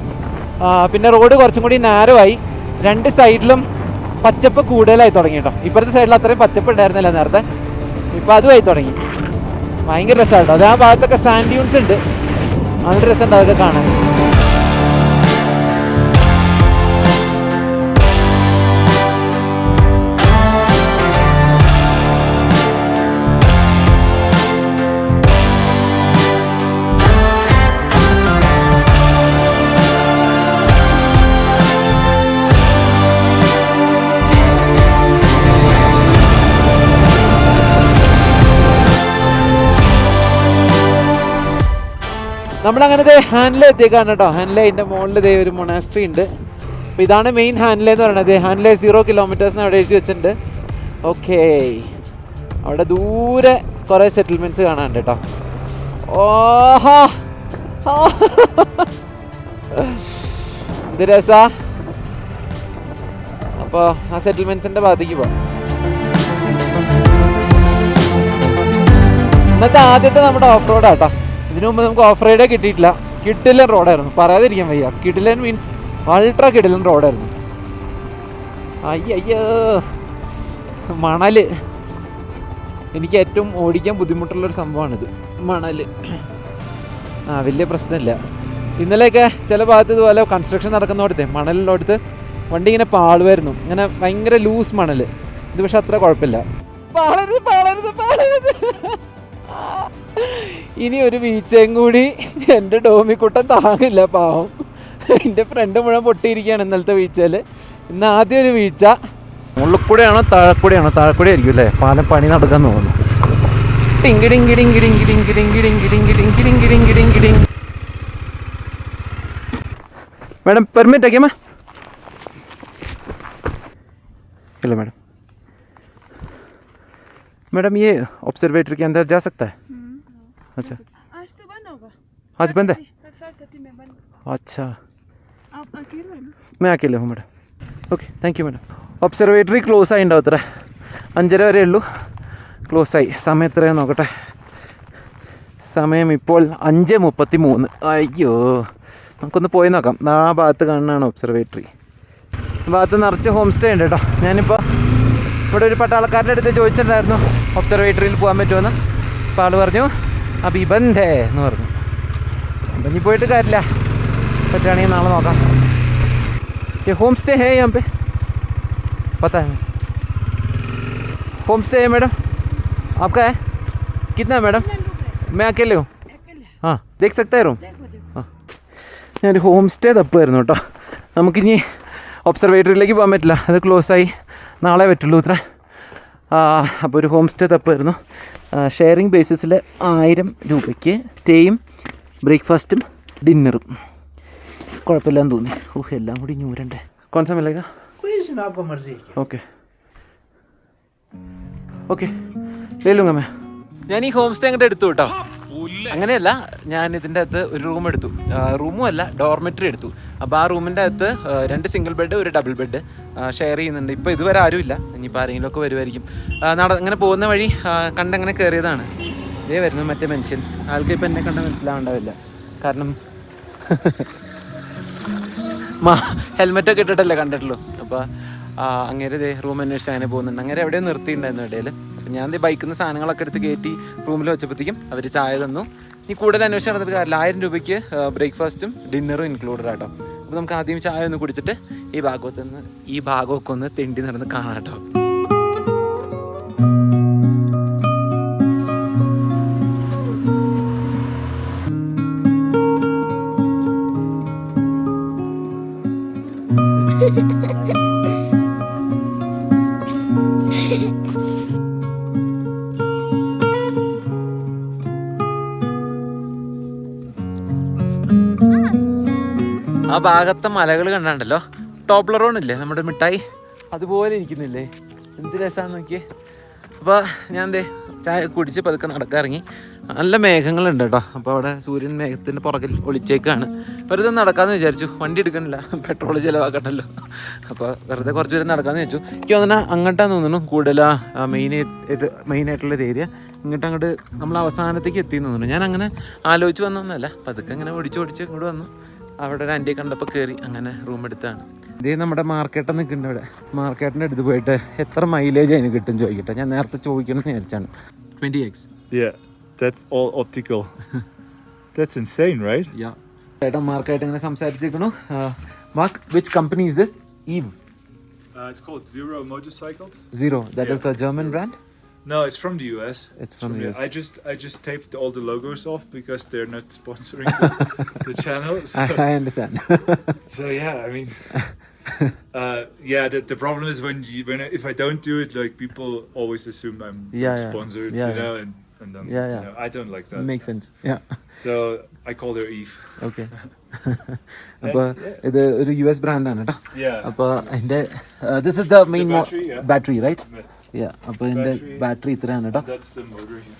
പിന്നെ റോഡ് കുറച്ചും കൂടി നാരോ ആയി. 2 സൈഡിലും പച്ചപ്പ് കൂടുതലായി തുടങ്ങി കേട്ടോ. ഇപ്പോഴത്തെ സൈഡിൽ അത്രയും പച്ചപ്പ് ഉണ്ടായിരുന്നില്ല നേരത്തെ, ഇപ്പോൾ അതുമായി തുടങ്ങി. ഭയങ്കര രസമാണ് കേട്ടോ. അത് ആ ഭാഗത്തൊക്കെ സാൻഡ് ഡ്യൂൺസ് ഉണ്ട്, നല്ല രസമുണ്ട് അതൊക്കെ കാണാൻ. നമ്മളങ്ങനെ ഹാൻഡ്ലേ എത്തിയേക്കാണ് കേട്ടോ. ഹാൻഡ്ലേ അതിൻ്റെ മുകളിൽ ഒരു മൊണാസ്ട്രി ഉണ്ട്. അപ്പോൾ ഇതാണ് മെയിൻ ഹാൻഡ്ലേ എന്ന് പറയുന്നത്. ഹാൻഡ്ലേ 0 കിലോമീറ്റേഴ്സിന് അവിടെ എഴുതി വെച്ചിട്ടുണ്ട്. ഓക്കേ, അവിടെ ദൂരെ കുറേ സെറ്റിൽമെൻറ്റ്സ് കാണാനുണ്ട് കേട്ടോ. ഓഹാ, എന്ത് രസാ. അപ്പോൾ ആ സെറ്റിൽമെൻറ്റ്സിൻ്റെ ഭാഗത്തേക്ക് പോവാം. ഇന്നത്തെ ആദ്യത്തെ നമ്മുടെ ഓഫ് റോഡാണ് കേട്ടോ. ഇതിനു മുമ്പ് നമുക്ക് ഓഫ് റൈഡേ കിട്ടിയിട്ടില്ല. കിടിലൻ റോഡായിരുന്നു, പറയാതിരിക്കാൻ വയ്യ. കിടിലൻ മീൻസ് അൾട്രാ കിടിലൻ റോഡായിരുന്നു. അയ്യോ, മണൽ എനിക്ക് ഏറ്റവും ഓടിക്കാൻ ബുദ്ധിമുട്ടുള്ളൊരു സംഭവമാണിത്, മണൽ. വലിയ പ്രശ്നമില്ല. ഇന്നലെയൊക്കെ ചില ഭാഗത്ത് ഇതുപോലെ കൺസ്ട്രക്ഷൻ നടക്കുന്നിടത്തെ മണലിനടുത്ത് വണ്ടി ഇങ്ങനെ പാളുമായിരുന്നു, ഇങ്ങനെ ഭയങ്കര ലൂസ് മണൽ. ഇത് പക്ഷെ അത്ര കുഴപ്പമില്ല. പാളരുത്. ഇനി ഒരു വീഴ്ചയും കൂടി എൻ്റെ ഡോമിക്കുട്ടൻ താങ്ങില്ല പാവം. എൻ്റെ ഫ്രണ്ട് മുഴുവൻ പൊട്ടിയിരിക്കുകയാണ് ഇന്നലത്തെ വീഴ്ചയിൽ. ഇന്ന് ആദ്യം ഒരു വീഴ്ച. മുകളിൽ കൂടെയാണോ താഴെക്കൂടെയാണോ? താഴെക്കൂടെ ആയിരിക്കും അല്ലേ? പാലം പണി നടക്കാൻ തോന്നുന്നു. मैडम परमिट है क्या? मैं हेलो मैडम. मैडम ये ऑब्जर्वेटरी के अंदर जा सकता है? अच्छा आज तो बंद होगा. आज बंद है? 5:30 में बंद. अच्छा आप अकेले हैं ना? मैं अकेले हूँ madam. Okay thank you madam. Observatory close ആയി ഉണ്ടാവും. അത്ര 5:30 വരെ ഉള്ളൂ. ക്ലോസ് ആയി. സമയം എത്രയാണ് നോക്കട്ടെ. സമയം ഇപ്പോൾ 5:33. അയ്യോ, നമുക്കൊന്ന് പോയി നോക്കാം. ആ ഭാഗത്ത് കാണുന്നതാണ് ഒബ്സർവേറ്ററി. ഭാഗത്ത് നിറച്ച് ഹോം സ്റ്റേ ഉണ്ട് കേട്ടോ. ഞാനിപ്പോൾ ഇവിടെ ഒരു പട്ടാളക്കാരുടെ അടുത്ത് ചോദിച്ചിട്ടുണ്ടായിരുന്നു ഒബ്സർവേറ്ററിയിൽ പോകാൻ പറ്റുമെന്ന്. അപ്പോൾ ആൾ പറഞ്ഞു അബി ബന്ധേ എന്ന് പറഞ്ഞു. അപ്പം ഇനി പോയിട്ട് കാര്യമില്ല, പറ്റുകയാണെങ്കിൽ നാളെ നോക്കാം. ये होम स्टे है यहाँ पे, पता है? होम स्टे है मैडम, आपका है? कितना है मैडम? मैं अकेले हूँ. हाँ देख सकता है रूम. हाँ ഞാനൊരു ഹോം സ്റ്റേ തപ്പുമായിരുന്നു കേട്ടോ. നമുക്കിനി ഒബ്സർവേറ്ററിയിലേക്ക് പോകാൻ പറ്റില്ല, അത് ക്ലോസ് ആയി. നാളെ പറ്റുള്ളൂ ഇത്ര. അപ്പോൾ ഒരു ഹോം സ്റ്റേ തപ്പുമായിരുന്നു. ഷെയറിങ് ബേസിസിൽ 1000 രൂപയ്ക്ക് സ്റ്റേയും ബ്രേക്ക്ഫാസ്റ്റും ഡിന്നറും. കുഴപ്പമില്ലാന്ന് തോന്നി. ഓഹ് എല്ലാം കൂടി ഞൂരണ്ടേ. कौन सा मिलेगा? कोई इसमें आपका मर्जी है. ഓക്കെ ഓക്കെ ले लूँगा मैं. ഞാൻ ഈ ഹോം സ്റ്റേ അങ്ങോട്ട് എടുത്തു കേട്ടോ. അങ്ങനെയല്ല, ഞാൻ ഇതിൻ്റെ അകത്ത് ഒരു റൂം എടുത്തു. റൂമും അല്ല, ഡോർമെറ്ററി എടുത്തു. അപ്പോൾ ആ റൂമിൻ്റെ അകത്ത് 2 സിംഗിൾ ബെഡ്, ഒരു ഡബിൾ ബെഡ് ഷെയർ ചെയ്യുന്നുണ്ട്. ഇപ്പോൾ ഇതുവരെ ആരുമില്ല, ഇനിയിപ്പോൾ ആരെങ്കിലുമൊക്കെ വരുമായിരിക്കും. അങ്ങനെ പോകുന്ന വഴി കണ്ടങ്ങനെ കയറിയതാണ്. ഇതേ വരുന്നു മറ്റേ മനുഷ്യൻ. ആൾക്ക് ഇപ്പം എന്നെ കണ്ട മനസ്സിലാവുണ്ടാവില്ല, കാരണം ഹെൽമെറ്റൊക്കെ ഇട്ടിട്ടല്ലേ കണ്ടിട്ടുള്ളൂ. അപ്പോൾ അങ്ങനെ ഇതേ റൂം അന്വേഷിച്ച് അങ്ങനെ പോകുന്നുണ്ട്. അങ്ങനെ എവിടെയും നിർത്തിയിട്ടുണ്ടായിരുന്നു ഇടയിൽ. അപ്പം ഞാൻ ബൈക്കിൽ നിന്ന് സാധനങ്ങളൊക്കെ എടുത്ത് കയറ്റി റൂമിൽ വെച്ചപ്പോഴത്തേക്കും അവർ ചായ തന്നു. ഈ കൂടുതൽ അന്വേഷിച്ച് നടന്നിട്ട് കാര്യമില്ല. 1000 രൂപയ്ക്ക് ബ്രേക്ക്ഫാസ്റ്റും ഡിന്നറും ഇൻക്ലൂഡഡ് ആട്ടോ. അപ്പോൾ നമുക്ക് ആദ്യം ചായ ഒന്ന് കുടിച്ചിട്ട് ഈ ഭാഗമൊക്കെ ഒന്ന് തെണ്ടി നടന്ന് കാണാം കേട്ടോ. ആ ഭാഗത്തെ മലകൾ കണ്ടാണ്ടല്ലോ, ടോപ്ലറോണില്ലേ നമ്മുടെ മിഠായി, അതുപോലെ ഇരിക്കുന്നില്ലേ? എന്ത് രസമാണെന്ന് നോക്കിയേ. അപ്പോൾ ഞാൻ ചായ കുടിച്ച് പതുക്കെ നടക്കാറിങ്ങി. നല്ല മേഘങ്ങളുണ്ട് കേട്ടോ. അപ്പോൾ അവിടെ സൂര്യൻ മേഘത്തിൻ്റെ പുറകിൽ ഒളിച്ചേക്കാണ്. വെറുതെ നടക്കാമെന്ന് വിചാരിച്ചു. വണ്ടി എടുക്കണില്ല, പെട്രോൾ ചിലവാക്കണ്ടല്ലോ. അപ്പോൾ വെറുതെ കുറച്ച് പേര് നടക്കാമെന്ന് വെച്ചു. എനിക്ക് തോന്നുന്നത് അങ്ങോട്ടാന്ന് തോന്നുന്നു കൂടുതൽ മെയിനായിട്ടുള്ളൊരു ഏരിയ. അങ്ങോട്ട് നമ്മൾ അവസാനത്തേക്ക് എത്തിയെന്ന് തോന്നുന്നു. ഞാൻ അങ്ങനെ ആലോചിച്ച് വന്നൊന്നുമല്ല, പതുക്കെ അങ്ങനെ ഓടിച്ച് ഇങ്ങോട്ട് വന്നു. അവിടെ ഒരു ആൻറ്റിയെ കണ്ടപ്പോൾ കയറി അങ്ങനെ റൂം എടുത്താണ്. ഇതേ നമ്മുടെ മാർക്കറ്റ് നിൽക്കുന്നുണ്ട് അവിടെ. മാർക്കറ്റിൻ്റെ അടുത്ത് പോയിട്ട് എത്ര മൈലേജ് അതിന് കിട്ടും ചോദിക്കട്ടെ. ഞാൻ നേരത്തെ ചോദിക്കണം എന്ന് വിചാരിച്ചാണ്. 20x. Yeah, that's all optical. That's insane, right? Yeah. ചേട്ടാ മാർക്കായിട്ട് ഇങ്ങനെ സംസാരിച്ചിരിക്കണു. Mark, which company is this? Eve. It's called Zero Motorcycles. Zero. That is a German brand? No, it's from the US. It's from the US. I just taped all the logos off because they're not sponsoring the channel. So, I understand. so yeah, I mean, yeah. The problem is when if I don't do it, like people always assume I'm sponsored, you know, and you know, I don't like that. Makes sense. Yeah. So I call her Eve. Okay. അപ്പോൾ ഇത് ഒരു US ബ്രാൻഡാണ് കേട്ടോ. Yeah. അപ്പോൾ അതിൻ്റെ this is the main battery, right? Yeah. അപ്പോൾ ഇതിൻ്റെ battery ഇത്രയാണ് കേട്ടോ. That's the motor here.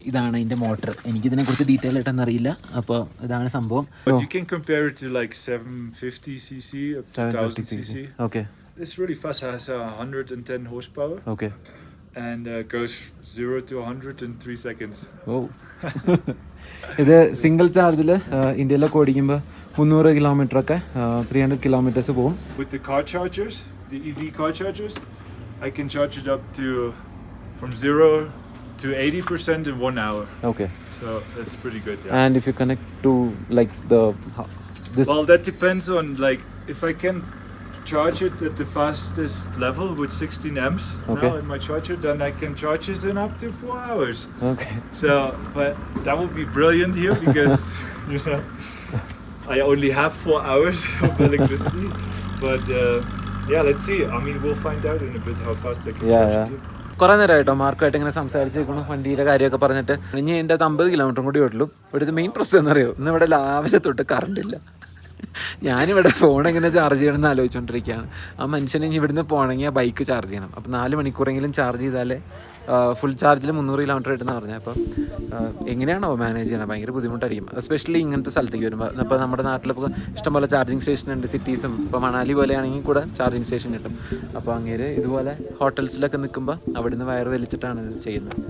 ഇതാണ് ഇതിൻ്റെ മോട്ടർ. എനിക്കിതിനെ കുറിച്ച് ഡീറ്റെയിൽ ആയിട്ടൊന്നും അറിയില്ല. അപ്പോൾ ഇതാണ് സംഭവം. But you can compare it to like 750cc up to 1000cc. Okay. It's really fast. It has 110 horsepower. Okay. And goes 0 to 100 in 3 seconds. ഓ ഇത് സിംഗിൾ ചാർജിൽ ഇന്ത്യയിലൊക്കെ ഓടിക്കുമ്പോൾ 300 കിലോമീറ്ററൊക്കെ 300 കിലോമീറ്റേഴ്സ് പോകും. With the car chargers, the EV car chargers, I can charge it up to from 0 to 80% in 1 hour. Okay. So that's pretty good. Yeah. And if you connect to like this. Well, that depends on like if I can charge it at the fastest level with 16 amps Okay. now in my charger, then I can charge it in up to 4 hours. Okay. So, but that would be brilliant here because you know I only have 4 hours of electricity. But yeah, let's see. I mean, we'll find out in a bit how fast I can charge it. കുറേ നേരമായിട്ടോ മാർക്കുമായിട്ട് ഇങ്ങനെ സംസാരിച്ചേക്കണം, വണ്ടിയുടെ കാര്യമൊക്കെ പറഞ്ഞിട്ട്. ഇനി എൻ്റെ 50 കിലോമീറ്ററും കൂടി ഉള്ളൂ. ഇവിടുത്തെ മെയിൻ പ്രശ്നം എന്നറിയോ, ഇന്ന് ഇവിടെ രാവിലെ തൊട്ട് കറണ്ടില്ല. ഞാനിവിടെ ഫോൺ എങ്ങനെ ചാർജ് ചെയ്യണമെന്ന് ആലോചിച്ചുകൊണ്ടിരിക്കുകയാണ്. ആ മനുഷ്യനെ ഇനി ഇവിടുന്ന് പോകണമെങ്കിൽ ആ ബൈക്ക് ചാർജ് ചെയ്യണം. അപ്പോൾ 4 മണിക്കൂറെങ്കിലും ചാർജ് ചെയ്താലേ ഫുൾ ചാർജിൽ 300 കിലോമീറ്റർ കിട്ടുന്ന പറഞ്ഞാൽ. അപ്പോൾ എങ്ങനെയാണോ മാനേജ് ചെയ്യണം, ഭയങ്കര ബുദ്ധിമുട്ടായിരിക്കും, എസ്പെഷ്യലി ഇങ്ങനത്തെ സ്ഥലത്തേക്ക് വരുമ്പോൾ. ഇപ്പോൾ നമ്മുടെ നാട്ടിലിപ്പോൾ ഇഷ്ടംപോലെ ചാർജിങ് സ്റ്റേഷൻ ഉണ്ട്, സിറ്റീസും. ഇപ്പോൾ മണാലി പോലെയാണെങ്കിൽ കൂടെ ചാർജിങ് സ്റ്റേഷൻ കിട്ടും. അപ്പോൾ അങ്ങേര് ഇതുപോലെ ഹോട്ടൽസിലൊക്കെ നിൽക്കുമ്പോൾ അവിടുന്ന് വയറ് വലിച്ചിട്ടാണ് ഇത് ചെയ്യുന്നത്.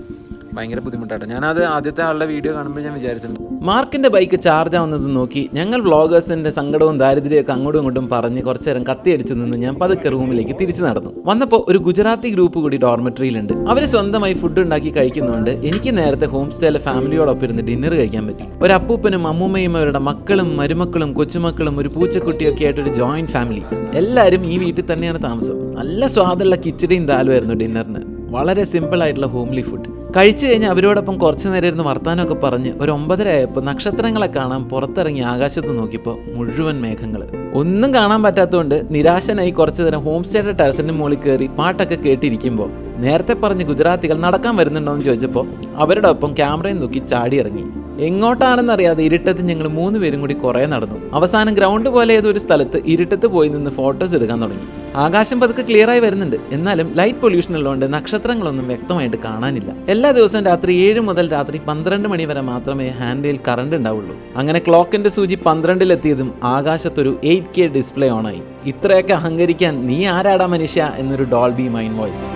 ഭയങ്കര ബുദ്ധിമുട്ടാണ്. ഞാനത് ആദ്യത്തെ ആളുടെ വീഡിയോ കാണുമ്പോൾ ഞാൻ വിചാരിച്ചിട്ടുണ്ട്. മാർക്കിൻ്റെ ബൈക്ക് ചാർജ് ആവുന്നത് നോക്കി ഞങ്ങൾ വ്ളോഗേഴ്സിൻ്റെ സങ്കടവും ദാരിദ്ര്യമൊക്കെ അങ്ങോട്ടും ഇങ്ങോട്ടും പറഞ്ഞ് കുറച്ച് നേരം കത്തിയടിച്ച് നിന്ന് ഞാൻ പതുക്കെ റൂമിലേക്ക് തിരിച്ചു നടന്നു. വന്നപ്പോൾ ഒരു ഗുജറാത്തി ഗ്രൂപ്പ് കൂടി ഡോർമെട്രിയിലുണ്ട്. അവർ സ്വന്തമായി ഫുഡ് ഉണ്ടാക്കി കഴിക്കുന്നതുകൊണ്ട് എനിക്ക് നേരത്തെ ഹോം സ്റ്റേയിലെ ഫാമിലിയോടൊപ്പം ഇരുന്ന് ഡിന്നർ കഴിക്കാൻ പറ്റി. ഒരു അപ്പൂപ്പനും അമ്മൂമ്മയും അവരുടെ മക്കളും മരുമക്കളും കൊച്ചുമക്കളും ഒരു പൂച്ചക്കുട്ടിയൊക്കെ ആയിട്ടൊരു ജോയിൻറ്റ് ഫാമിലി. എല്ലാവരും ഈ വീട്ടിൽ തന്നെയാണ് താമസം. നല്ല സ്വാദുള്ള കിച്ചടിയും ദാലുമായിരുന്നു ഡിന്നറിന്. വളരെ സിമ്പിളായിട്ടുള്ള ഹോംലി ഫുഡ് കഴിച്ചു കഴിഞ്ഞ് അവരോടൊപ്പം കുറച്ച് നേരം ഇരുന്ന് വർത്താനമൊക്കെ പറഞ്ഞ് ഒരു 9:30 ആയപ്പോൾ നക്ഷത്രങ്ങളെ കാണാൻ പുറത്തിറങ്ങി ആകാശത്ത് നോക്കിയപ്പോൾ മുഴുവൻ മേഘങ്ങൾ. ഒന്നും കാണാൻ പറ്റാത്തതുകൊണ്ട് നിരാശനായി കുറച്ച് നേരം ഹോം സ്റ്റേയുടെ ടെറസിൻ്റെ മുകളിൽ കയറി പാട്ടൊക്കെ കേട്ടിരിക്കുമ്പോൾ നേരത്തെ പറഞ്ഞ് ഗുജറാത്തികൾ നടക്കാൻ വരുന്നുണ്ടോ എന്ന് ചോദിച്ചപ്പോൾ അവരുടെ ഒപ്പം ക്യാമറയും നോക്കി ചാടി ഇറങ്ങി. എങ്ങോട്ടാണെന്നറിയാതെ ഇരുട്ടത്ത് ഞങ്ങൾ 3 പേരും കൂടി കുറേ നടന്നു. അവസാനം ഗ്രൗണ്ട് പോലെ ഏതൊരു സ്ഥലത്ത് ഇരുട്ടത്ത് പോയി നിന്ന് ഫോട്ടോസ് എടുക്കാൻ തുടങ്ങി. ആകാശം പതുക്കെ ക്ലിയറായി വരുന്നുണ്ട്, എന്നാലും ലൈറ്റ് പൊല്യൂഷൻ ഉള്ളതുകൊണ്ട് നക്ഷത്രങ്ങളൊന്നും വ്യക്തമായിട്ട് കാണാനില്ല. എല്ലാ ദിവസവും രാത്രി 7 മുതൽ രാത്രി 12 മണി വരെ മാത്രമേ ഹാൻഡിൽ കറണ്ട് ഉണ്ടാവുള്ളൂ. അങ്ങനെ ക്ലോക്കിന്റെ സൂചി 12-ലെത്തിയതും ആകാശത്തൊരു 8K ഡിസ്പ്ലേ ഓണായി. ഇത്രയൊക്കെ അഹങ്കരിക്കാൻ നീ ആരാടാ മനുഷ്യ എന്നൊരു ഡോൾബി മൈൻഡ് വോയിസ്.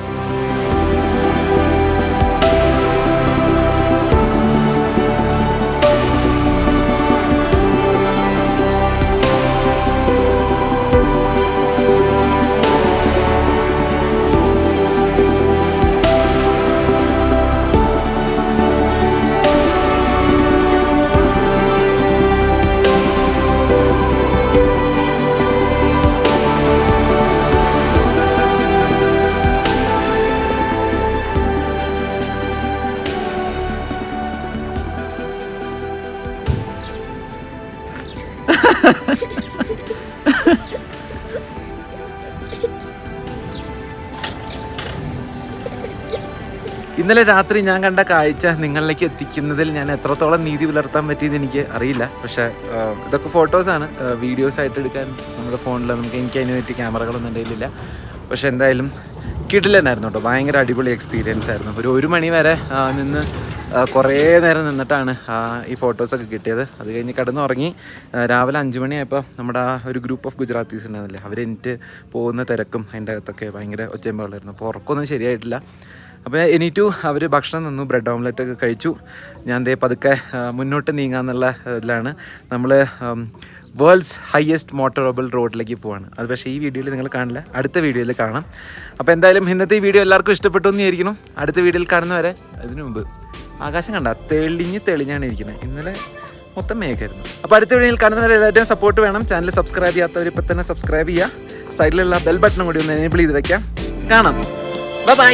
ഇന്നലെ രാത്രി ഞാൻ കണ്ട കാഴ്ച നിങ്ങളിലേക്ക് എത്തിക്കുന്നതിൽ ഞാൻ എത്രത്തോളം നീതി പുലർത്താൻ പറ്റിയെന്ന് എനിക്ക് അറിയില്ല. പക്ഷേ ഇതൊക്കെ ഫോട്ടോസാണ്, വീഡിയോസായിട്ട് എടുക്കാൻ നമ്മുടെ ഫോണിൽ എനിക്ക് അതിന് പറ്റിയ ക്യാമറകളൊന്നും എൻ്റെ കയ്യിലില്ല. പക്ഷേ എന്തായാലും കിടിലനായിരുന്നു കേട്ടോ. ഭയങ്കര അടിപൊളി എക്സ്പീരിയൻസ് ആയിരുന്നു. ഒരു 1 മണി വരെ നിന്ന് കുറേ നേരം നിന്നിട്ടാണ് ഈ ഫോട്ടോസൊക്കെ കിട്ടിയത്. അത് കഴിഞ്ഞ് കിടന്നുറങ്ങി. രാവിലെ 5 മണിയായപ്പോൾ നമ്മുടെ ഒരു ഗ്രൂപ്പ് ഓഫ് ഗുജറാത്തീസ് ഉണ്ടായിരുന്നില്ലേ, അവരെനിറ്റ് പോകുന്ന തിരക്കും അതിൻ്റെ അകത്തൊക്കെ ഭയങ്കര ഒച്ചയമ്പകളായിരുന്നു. അപ്പോൾ ഉറക്കമൊന്നും ശരിയായിട്ടില്ല. അപ്പോൾ എണീറ്റു, അവർ ഭക്ഷണം തന്നു, ബ്രെഡ് ഓംലെറ്റ് ഒക്കെ കഴിച്ചു. ഞാൻ ദേ പതുക്കെ മുന്നോട്ട് നീങ്ങാന്നുള്ള ഇതിലാണ്. നമ്മൾ വേൾഡ്സ് ഹയസ്റ്റ് മോട്ടോറബിൾ റോഡിലേക്ക് പോവാണ്. അത് പക്ഷേ ഈ വീഡിയോയിൽ നിങ്ങൾ കാണില്ല, അടുത്ത വീഡിയോയിൽ കാണാം. അപ്പോൾ എന്തായാലും ഇന്നത്തെ ഈ വീഡിയോ എല്ലാവർക്കും ഇഷ്ടപ്പെട്ടു എന്ന് വിചാരിക്കണം. അടുത്ത വീഡിയോയിൽ കാണുന്നവരെ അതിനു മുമ്പ് ആകാശം കണ്ട തെളിഞ്ഞാണ് ഇരിക്കുന്നത്. ഇന്നലെ മൊത്തം മേഘമായിരുന്നു. അപ്പോൾ അടുത്ത വീഡിയോയിൽ കാണുന്നവരെ എല്ലാവരുടെയും സപ്പോർട്ട് വേണം. ചാനൽ സബ്സ്ക്രൈബ് ചെയ്യാത്തവർ ഇപ്പം തന്നെ സബ്സ്ക്രൈബ് ചെയ്യുക. സൈഡിലുള്ള ബെൽ ബട്ടണും കൂടി ഒന്ന് എനേബിൾ ചെയ്ത് വെക്കാം. കാണാം. ബൈ.